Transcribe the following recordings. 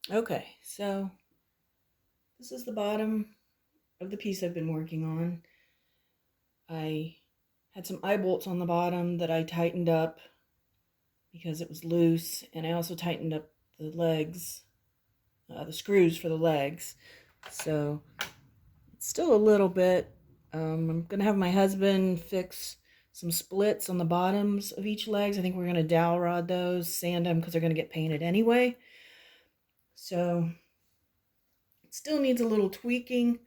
Okay, so this is the bottom of the piece I've been working on. I had some eye bolts on the bottom that I tightened up because it was loose, and I also tightened up the legs, the screws for the legs. So it's still a little bit. I'm gonna have my husband fix some splits on the bottoms of each legs. I think we're gonna dowel rod those, sand them because they're gonna get painted anyway. So it still needs a little tweaking.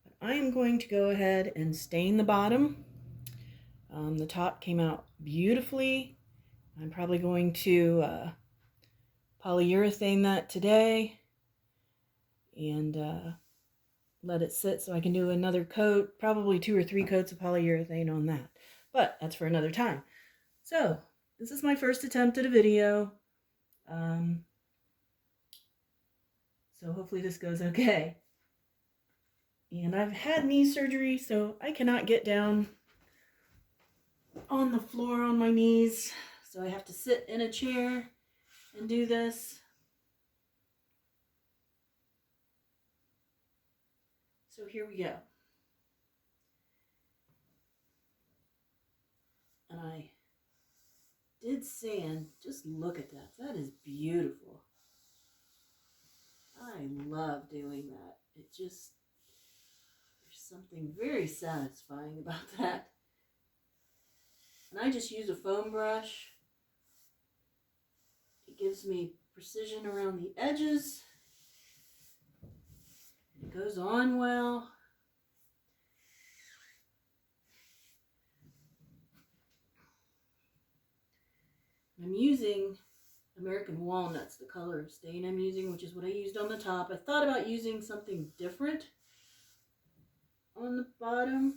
But I am going to go ahead and stain the bottom. The top came out beautifully. I'm probably going to polyurethane that today and let it sit so I can do another coat, probably 2 or 3 coats of polyurethane on that. But that's for another time. So this is my first attempt at a video. So hopefully this goes okay. And I've had knee surgery, so I cannot get down on the floor on my knees. So I have to sit in a chair and do this. So here we go. And I did sand. Just look at that. That is beautiful. I love doing that. It just, there's something very satisfying about that. And I just use a foam brush. It gives me precision around the edges. It goes on well. I'm using American Walnut's the color of stain I'm using, which is what I used on the top. I thought about using something different on the bottom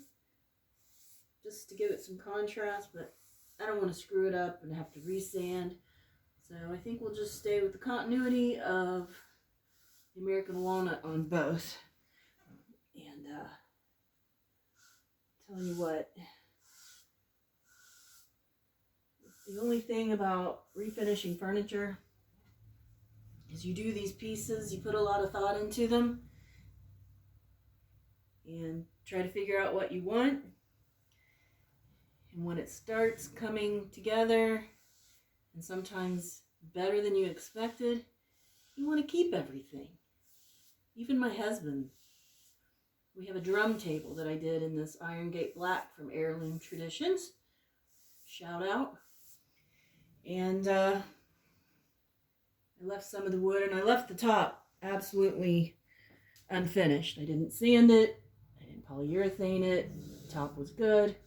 just to give it some contrast, but I don't want to screw it up and have to resand. So I think we'll just stay with the continuity of the American Walnut on both. And telling you what, the only thing about refinishing furniture is you do these pieces, you put a lot of thought into them, and try to figure out what you want. And when it starts coming together, and sometimes better than you expected, you want to keep everything. Even my husband, we have a drum table that I did in this iron gate black from Heirloom Traditions. Shout out. And I left some of the wood, and I left the top absolutely unfinished. I didn't sand it, I didn't polyurethane it, the top was good.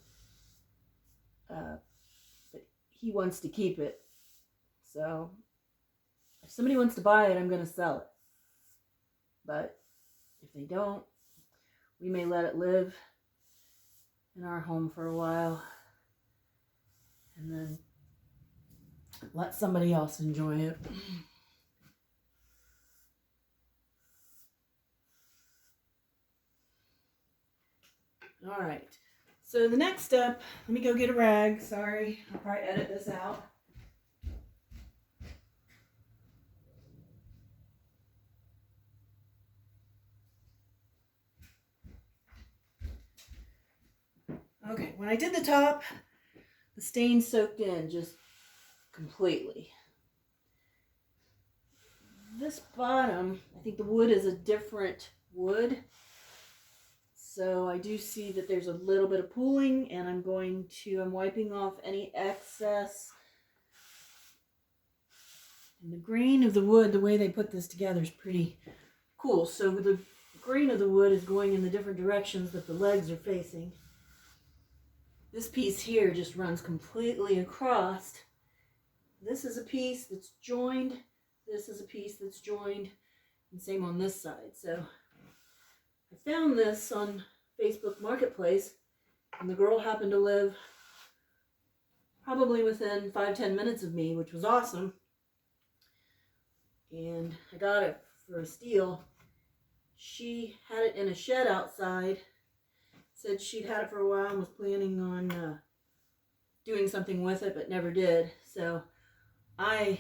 But he wants to keep it. So if somebody wants to buy it, I'm going to sell it. But if they don't, we may let it live in our home for a while and then let somebody else enjoy it. All right. So the next step, let me go get a rag. Sorry, I'll probably edit this out. Okay, when I did the top, the stain soaked in just completely. This bottom, I think the wood is a different wood. So I do see that there's a little bit of pooling, and I'm wiping off any excess. And the grain of the wood, the way they put this together is pretty cool. So the grain of the wood is going in the different directions that the legs are facing. This piece here just runs completely across. This is a piece that's joined. This is a piece that's joined. And same on this side. So I found this on Facebook Marketplace, and the girl happened to live probably within 5-10 minutes of me, which was awesome. And I got it for a steal. She had it in a shed outside, said she'd had it for a while and was planning on doing something with it, but never did. So I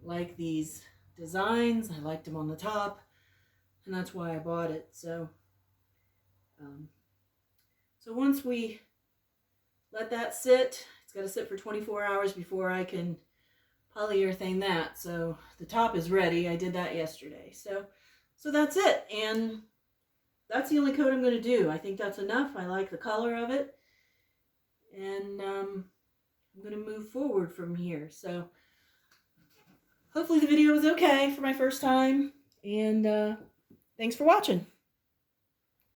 like these designs. I liked them on the top, and that's why I bought it. So, so once we let that sit, it's got to sit for 24 hours before I can polyurethane that. So the top is ready. I did that yesterday. So that's it. And that's the only coat I'm going to do. I think that's enough. I like the color of it. And I'm going to move forward from here. So hopefully the video was okay for my first time. And thanks for watching.